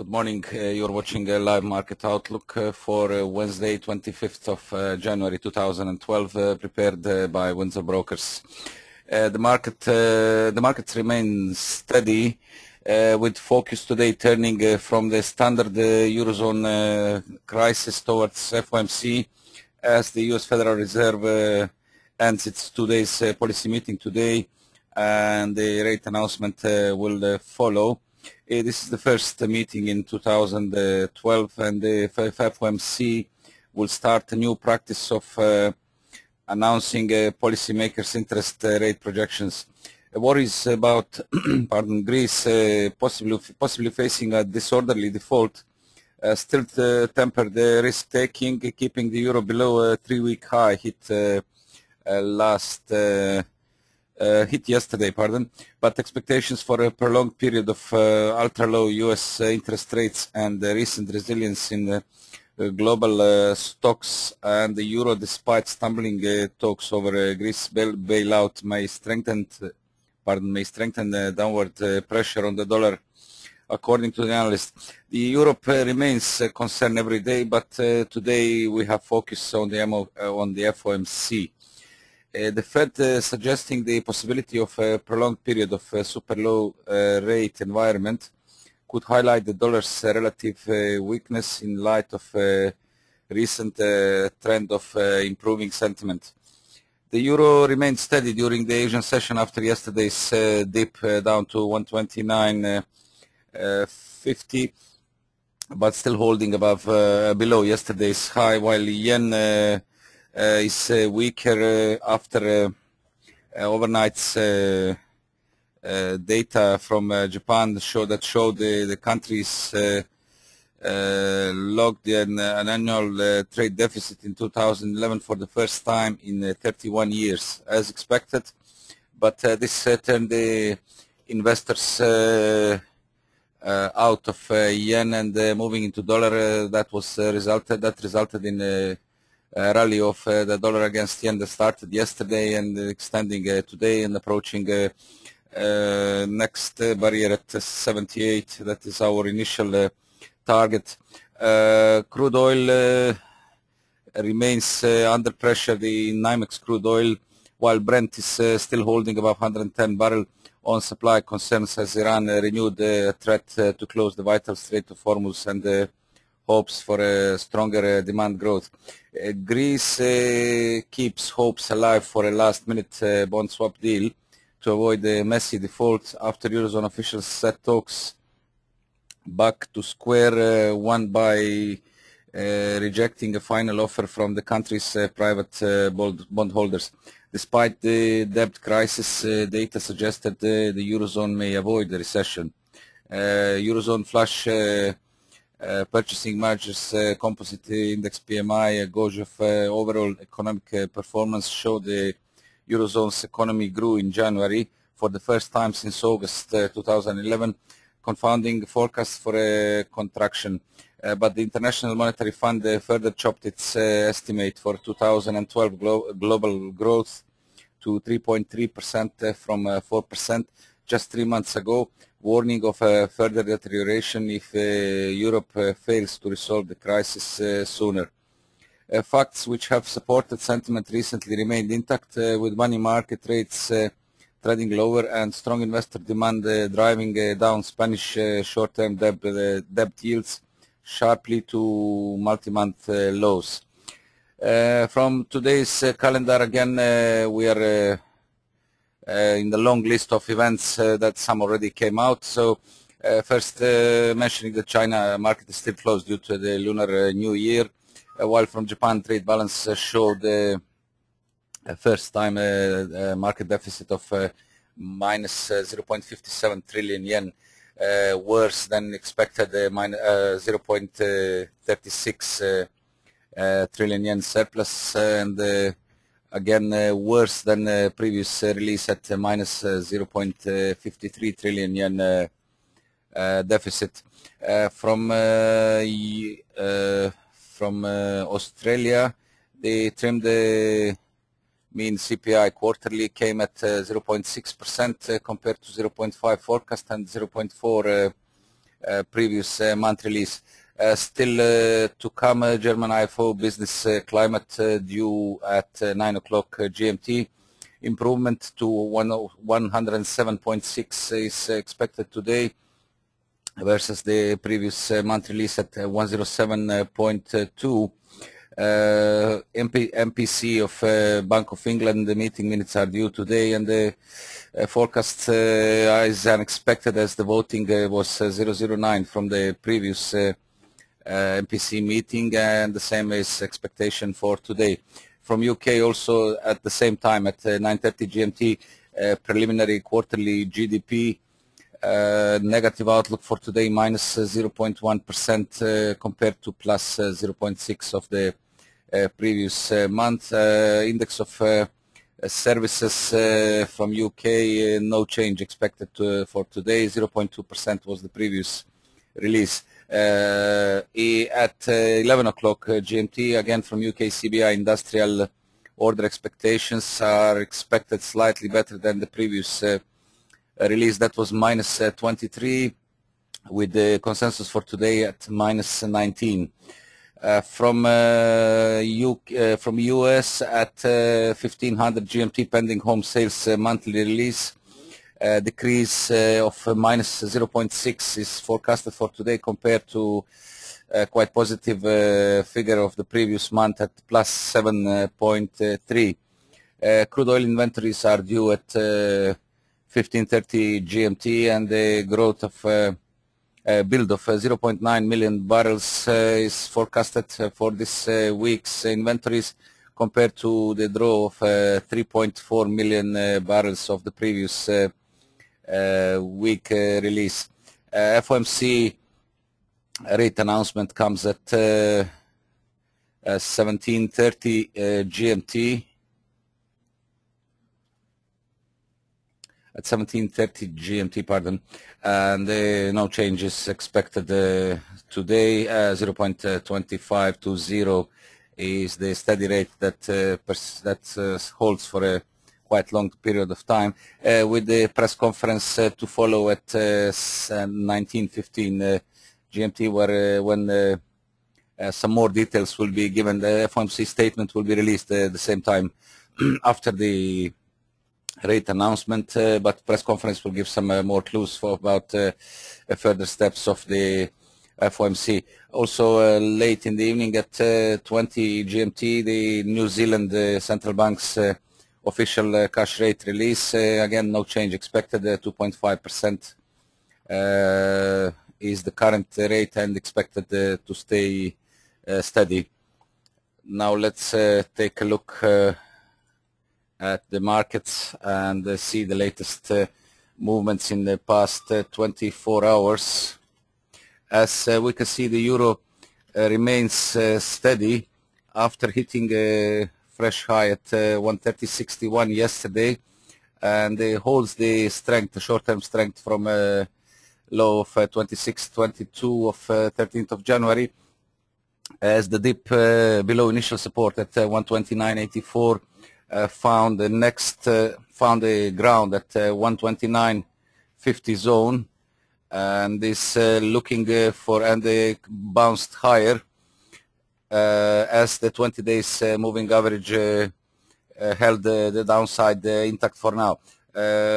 Good morning. You're watching a live market outlook for Wednesday, 25th of January 2012, prepared by Windsor Brokers. The markets remain steady, with focus today turning from the standard Eurozone crisis towards FOMC as the US Federal Reserve ends its 2 days policy meeting today, and the rate announcement will follow. This is the first meeting in 2012, and the FOMC will start a new practice of announcing policymakers' interest rate projections. Worries about Greece possibly facing a disorderly default still temper the risk-taking, keeping the euro below a 3-week high hit yesterday, but expectations for a prolonged period of ultra-low U.S. interest rates and the recent resilience in global stocks and the euro, despite stumbling talks over Greece bailout, may strengthen downward pressure on the dollar, according to the analysts. Europe remains a concern every day, but today we have focused on the FOMC. The Fed suggesting the possibility of a prolonged period of super low rate environment could highlight the dollar's relative weakness in light of recent trend of improving sentiment. The euro remained steady during the Asian session after yesterday's dip down to 129.50, but still holding above below yesterday's high, while yen is weaker after overnight's data from Japan showed the country's logged an annual trade deficit in 2011 for the first time in 31 years, as expected. But this turned the investors out of yen and moving into dollar. That resulted in a rally of the dollar against yen that started yesterday and extending today and approaching next barrier at 78. That is our initial target. Crude oil remains under pressure, the NYMEX crude oil, while Brent is still holding above 110 barrel on supply concerns as Iran renewed a threat to close the vital Strait of Hormuz and hopes for a stronger demand growth. Greece keeps hopes alive for a last-minute bond swap deal to avoid a messy default after Eurozone officials set talks back to square one by rejecting a final offer from the country's private bondholders. Despite the debt crisis, data suggested the Eurozone may avoid the recession. Eurozone flash purchasing managers composite index PMI gauge of overall economic performance showed the Eurozone's economy grew in January for the first time since August 2011, confounding forecasts for a contraction. But the International Monetary Fund further chopped its estimate for 2012 global growth to 3.3% from 4% just 3 months ago, warning of a further deterioration if Europe fails to resolve the crisis sooner. Facts which have supported sentiment recently remained intact, with money market rates trading lower and strong investor demand driving down Spanish short-term debt yields sharply to multi-month lows. From today's calendar, again, we are in the long list of events that some already came out. So first mentioning the China market is still closed due to the Lunar New Year, while from Japan trade balance showed first time market deficit of minus 0.57 trillion yen, worse than expected 0.36 trillion yen surplus, and again worse than previous release at minus 0.53 trillion yen deficit. From Australia, they trimmed the mean CPI quarterly, came at 0.6% compared to 0.5 forecast and 0.4 previous month release. Still to come, German IFO business climate due at 9 o'clock GMT. Improvement to 107.6 is expected today versus the previous month release at 107.2. MPC of Bank of England, the meeting minutes are due today, and the forecast is unexpected as the voting was 009 from the previous MPC meeting, and the same is expectation for today. From UK also at the same time at 9:30 GMT, preliminary quarterly GDP negative outlook for today, minus 0.1% compared to plus 0.6 of the previous month. Index of services from UK, no change expected for today. 0.2% was the previous release. At 11 o'clock GMT, again from UK CBI, industrial order expectations are expected slightly better than the previous release. That was minus 23, with the consensus for today at minus 19. From US at 1500 GMT, pending home sales monthly release, decrease of minus 0.6 is forecasted for today compared to quite positive figure of the previous month at plus 7.3. Crude oil inventories are due at 1530 GMT, and the growth of build of 0.9 million barrels is forecasted for this week's inventories compared to the draw of 3.4 million barrels of the previous week release. FOMC rate announcement comes at 17:30 GMT. At 17:30 GMT, pardon, and no changes expected today. 0.2520 is the steady rate that holds for a quite long period of time, with the press conference to follow at 19:15 GMT, when some more details will be given. The FOMC statement will be released at the same time after the rate announcement, but press conference will give some more clues about further steps of the FOMC. Also late in the evening at 20 GMT, the New Zealand Central Bank's official cash rate release. Again, no change expected. 2.5% is the current rate and expected to stay steady. Now let's take a look at the markets and see the latest movements in the past 24 hours. As we can see, the euro remains steady after hitting a fresh high at 130.61 yesterday, and holds the strength, the short-term strength from a low of 26.22 of 13th of January, as the dip below initial support at 129.84 found the ground at 129.50 zone, and is looking for, and bounced higher as the 20 days moving average held the downside intact for now.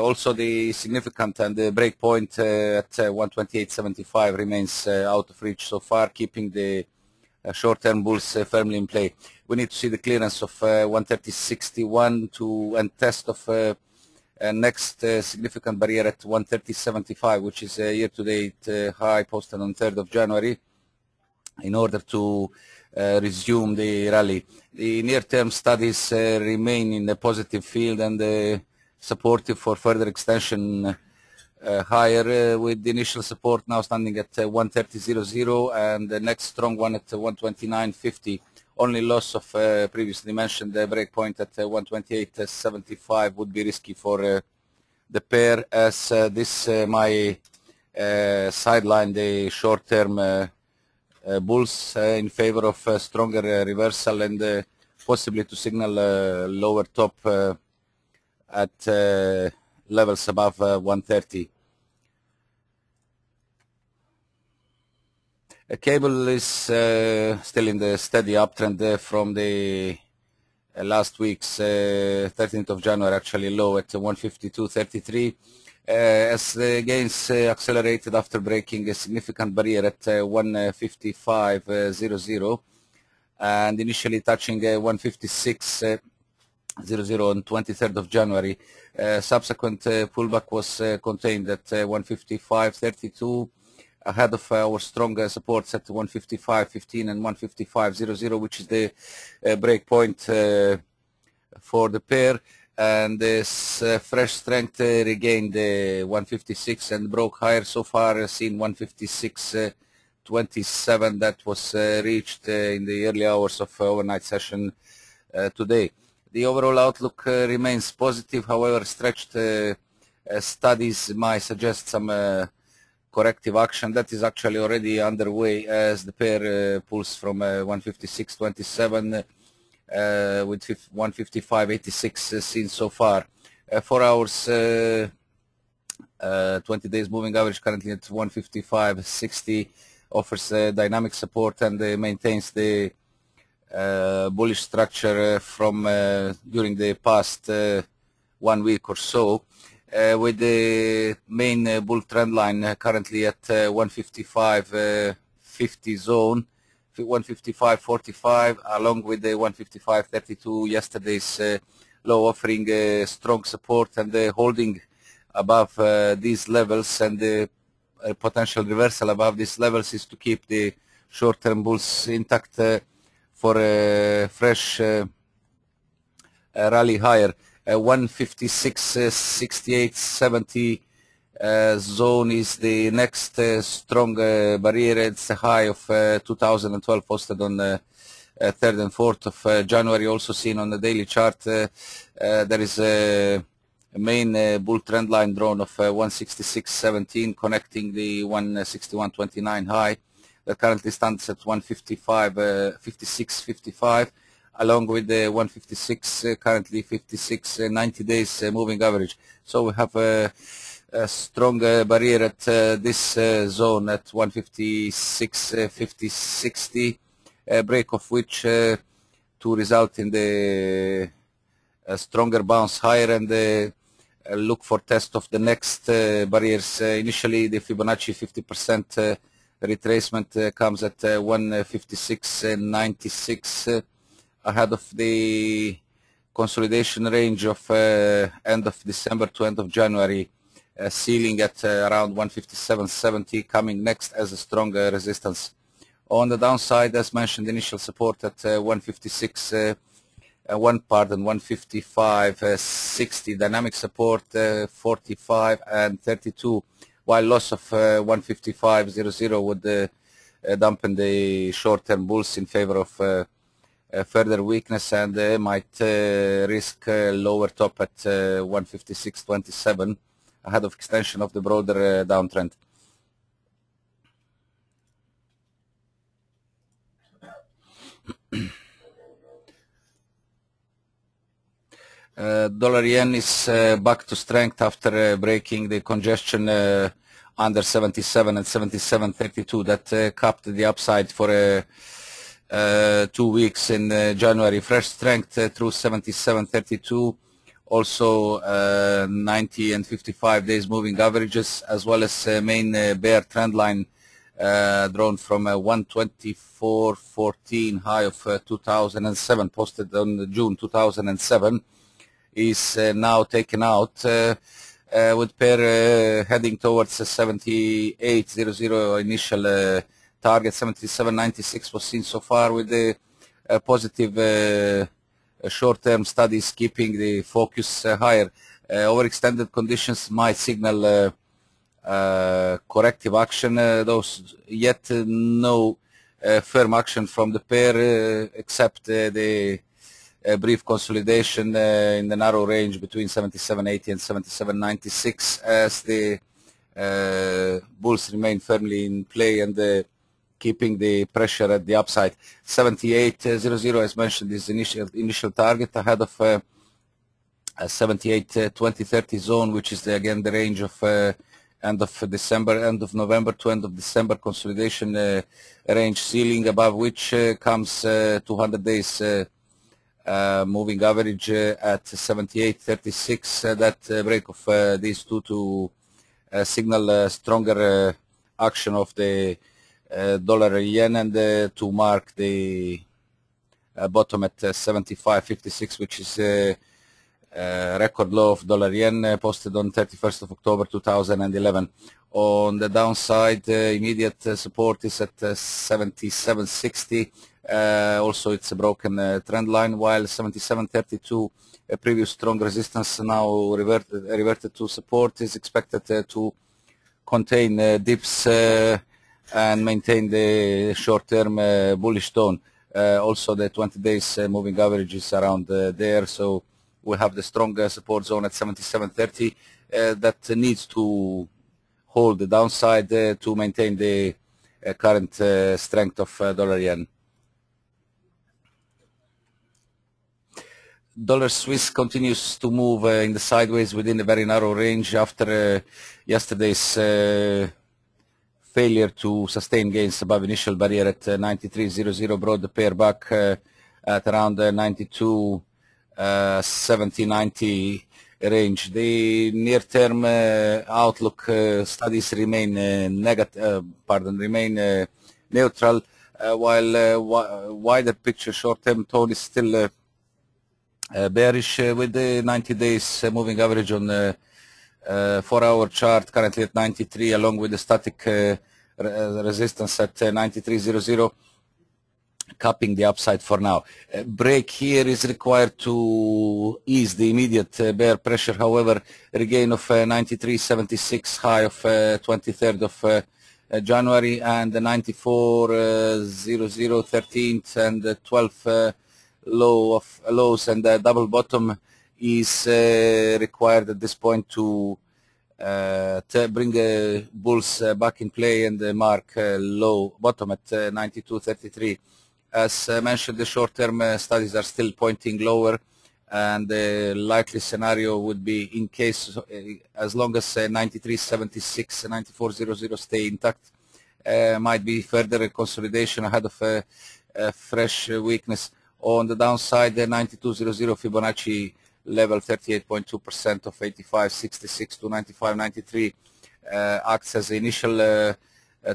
Also the significant and the break point at 128.75 remains out of reach so far, keeping the short-term bulls firmly in play. We need to see the clearance of 130.61 and test of next significant barrier at 130.75, which is a year-to-date high posted on 3rd of January, in order to resume the rally. The near-term studies remain in a positive field and supportive for further extension higher, with the initial support now standing at 130.00 and the next strong one at 129.50. Only loss of previously mentioned break point at 128.75 would be risky for the pair, as this might sideline the short-term bulls in favor of stronger reversal and possibly to signal lower top at levels above 130. Cable is still in the steady uptrend from the last week's 13th of January actually low at 152.33. As the gains accelerated after breaking a significant barrier at 155.00 and initially touching 156.00 on 23rd of January. Subsequent pullback was contained at 155.32 ahead of our strong supports at 155.15 and 155.00, which is the break point for the pair. And this fresh strength regained 156 and broke higher. So far seen 156.27 that was reached in the early hours of overnight session today. The overall outlook remains positive. However, stretched studies might suggest some corrective action that is actually already underway as the pair pulls from 156.27 with 155.86 seen so far. 4 hours 20 days moving average currently at 155.60 offers dynamic support and maintains the bullish structure from during the past 1 week or so, with the main bull trend line currently at 155.50 zone, 155.45, along with the 155.32 yesterday's low, offering strong support and holding above these levels, and the potential reversal above these levels is to keep the short-term bulls intact for a fresh rally higher. 156.68.70 zone is the next strong barrier. It's a high of 2012 posted on 3rd and 4th of January, also seen on the daily chart. There is a main bull trend line drawn of 166.17 connecting the 161.29 high that currently stands at 56.55, along with the 156 currently 56 90 days moving average. So we have a strong barrier at this zone at 156.50-60, break of which to result in the stronger bounce higher and look for test of the next barriers. Initially the Fibonacci 50% retracement comes at 156.96 ahead of the consolidation range of end of December to end of January, ceiling at around 157.70, coming next as a strong resistance. On the downside, as mentioned, initial support at 155.60, dynamic support 45 and 32, while loss of 155.00 would dampen the short-term bulls in favor of further weakness, and might risk lower top at 156.27 ahead of extension of the broader downtrend. Dollar yen is back to strength after breaking the congestion under 77 and 77.32 that capped the upside for 2 weeks in January. Fresh strength through 77.32, also 90 and 55 days moving averages, as well as main bear trend line drawn from 124.14 high of 2007 posted on June 2007 is now taken out, with pair heading towards 78.00 initial target. 77.96 was seen so far, with the positive short-term studies keeping the focus higher. Overextended conditions might signal corrective action, those yet no firm action from the pair except the brief consolidation in the narrow range between 77.80 and 77.96 as the bulls remain firmly in play and keeping the pressure at the upside. 78.00, as mentioned, is initial target ahead of 78.20.30 zone, which is again the range of end of December, end of November to end of December consolidation range ceiling, above which comes 200 days moving average at 78.36. That break of these two to signal stronger action of the dollar yen, and to mark the bottom at 75.56, which is record low of dollar yen posted on 31st of October 2011. On the downside, immediate support is at 77.60. Also, it's a broken trend line, while 77.32, a previous strong resistance, now reverted to support, is expected to contain dips and maintain the short-term bullish tone. Also, the 20 days moving average is around there, so we have the strong support zone at 77.30 that needs to hold the downside to maintain the current strength of dollar yen. Dollar Swiss continues to move in the sideways within a very narrow range after yesterday's failure to sustain gains above initial barrier at 93.00, brought the pair back at around 92.70-90 range. The near-term outlook studies remain remain neutral, while wider picture short-term tone is still bearish, with the 90 days moving average on the 4-hour chart currently at 93, along with the static resistance at 93.00, capping the upside for now. A break here is required to ease the immediate bear pressure. However, regain of 93.76 high of 23rd of January, and the 94.00 13th and the 12th low of lows, and the double bottom is required at this point to bring bulls back in play and mark low bottom at 92.33. As mentioned, the short-term studies are still pointing lower, and the likely scenario would be, in case as long as 93.76 and 94.00 stay intact, might be further consolidation ahead of fresh weakness. On the downside, the 92.00 Fibonacci level, 38.2% of 85.66 to 95.93, acts as the initial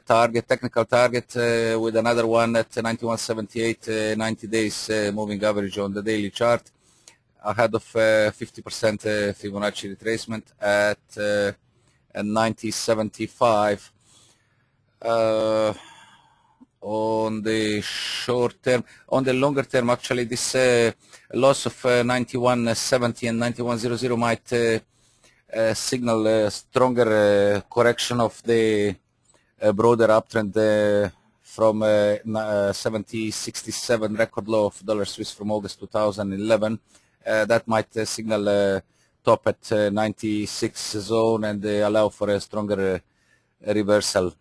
target, technical target, with another one at 91.78, 90 days moving average on the daily chart, ahead of 50% Fibonacci retracement at 90.75. On the short term. On the longer term, actually, this loss of 91.70 and 91.00 might signal a stronger correction of the broader uptrend from 70.67 record low of dollar Swiss from August 2011. That might signal top at 96 zone and allow for a stronger reversal.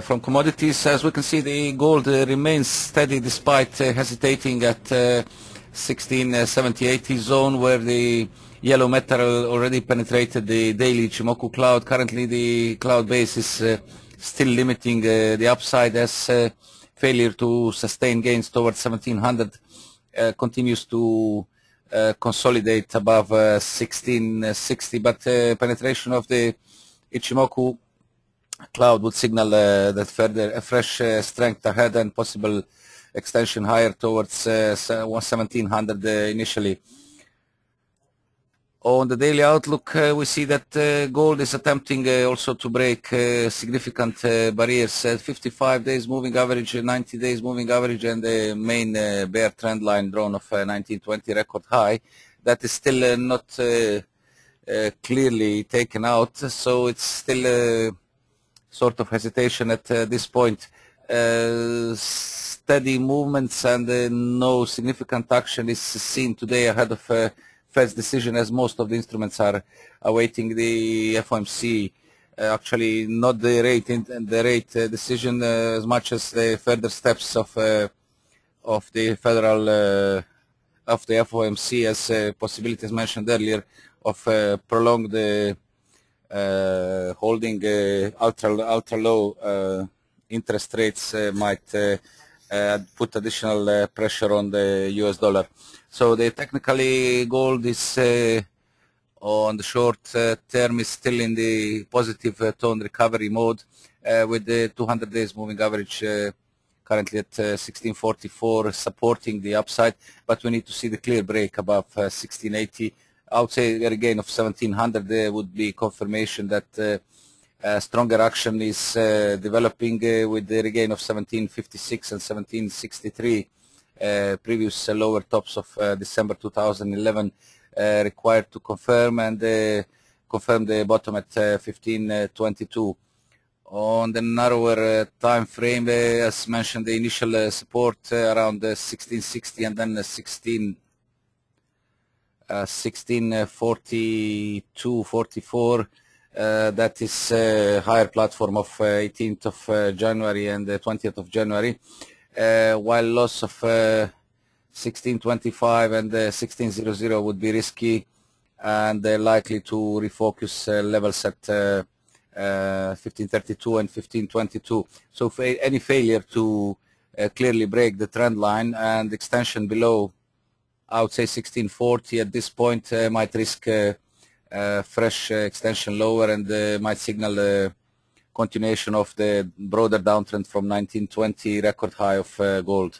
From commodities, as we can see, the gold remains steady despite hesitating at 16.70-80 zone, where the yellow metal already penetrated the daily Ichimoku cloud. Currently, the cloud base is still limiting the upside, as failure to sustain gains towards 1700 continues to consolidate above 1660, but penetration of the Ichimoku cloud would signal that further fresh strength ahead and possible extension higher towards 1700 initially. On the daily outlook, we see that gold is attempting also to break significant barriers, 55 days moving average, 90 days moving average, and the main bear trend line drawn of 1920 record high. That is still not clearly taken out, so it's still sort of hesitation at this point. Steady movements and no significant action is seen today ahead of Fed's decision, as most of the instruments are awaiting the FOMC. Actually, not the rate decision as much as the further steps of the federal of the FOMC, as possibilities mentioned earlier of prolonged holding ultra low interest rates might put additional pressure on the US dollar. So the technically gold is on the short term is still in the positive tone recovery mode with the 200 days moving average currently at 1644 supporting the upside, but we need to see the clear break above 1680. I would say a regain of 1700 there would be confirmation that stronger action is developing with the regain of 1756 and 1763 previous lower tops of December 2011 required to confirm and confirm the bottom at 1522. On the narrower time frame, as mentioned, the initial support around 1660 and then 1642, 44. That is higher platform of 18th of January and 20th of January, while loss of 1625 and 1600 would be risky and likely to refocus levels at 1532 and 1522. So any failure to clearly break the trend line and extension below, I would say 1640 at this point might risk fresh extension lower and might signal continuation of the broader downtrend from 1920 record high of gold.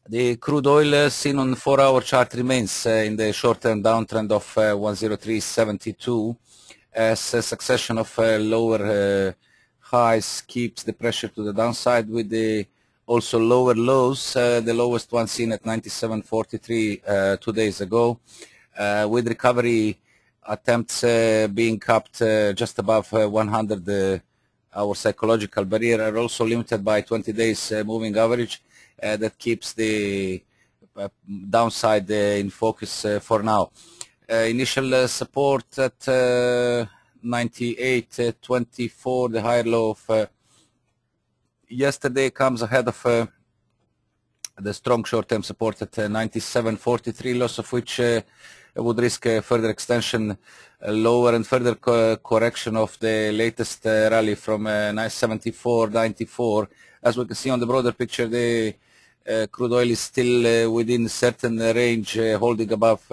The crude oil seen on the 4-hour chart remains in the short-term downtrend of 103.72 as a succession of lower highs keeps the pressure to the downside with the also lower lows, the lowest one seen at 97.43 2 days ago, with recovery attempts being capped just above 100. Our psychological barrier are also limited by 20 days moving average that keeps the downside in focus for now. Initial support at 98.24, the higher low of yesterday comes ahead of the strong short-term support at 97.43, loss of which would risk further extension lower and further correction of the latest rally from 974.94. As we can see on the broader picture, the crude oil is still within a certain range, holding above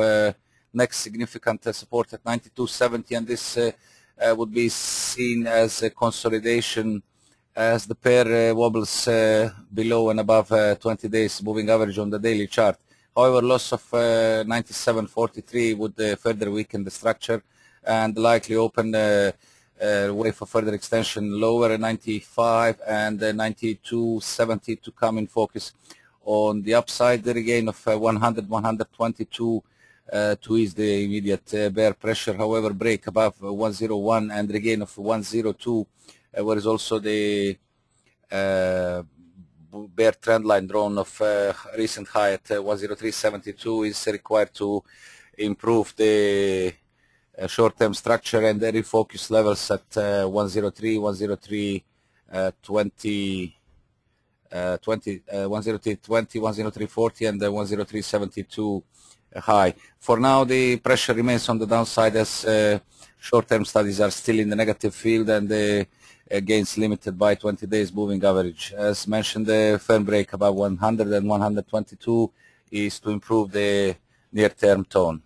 next significant support at 92.70, and this would be seen as a consolidation as the pair wobbles below and above 20 days moving average on the daily chart. However, loss of 97.43 would further weaken the structure and likely open way for further extension lower at 95 and 92.70 to come in focus. On the upside, the regain of 100, 122 to ease the immediate bear pressure. However, break above 101 and regain of 102, where is also the bear trend line drawn of recent high at 103.72 is required to improve the short-term structure and the refocus levels at 103, 103, 20, 103.20, 103.40 and 103.72 high. For now, the pressure remains on the downside as short-term studies are still in the negative field and the gains limited by 20 days moving average. As mentioned, the firm break above 100 and 122 is to improve the near-term tone.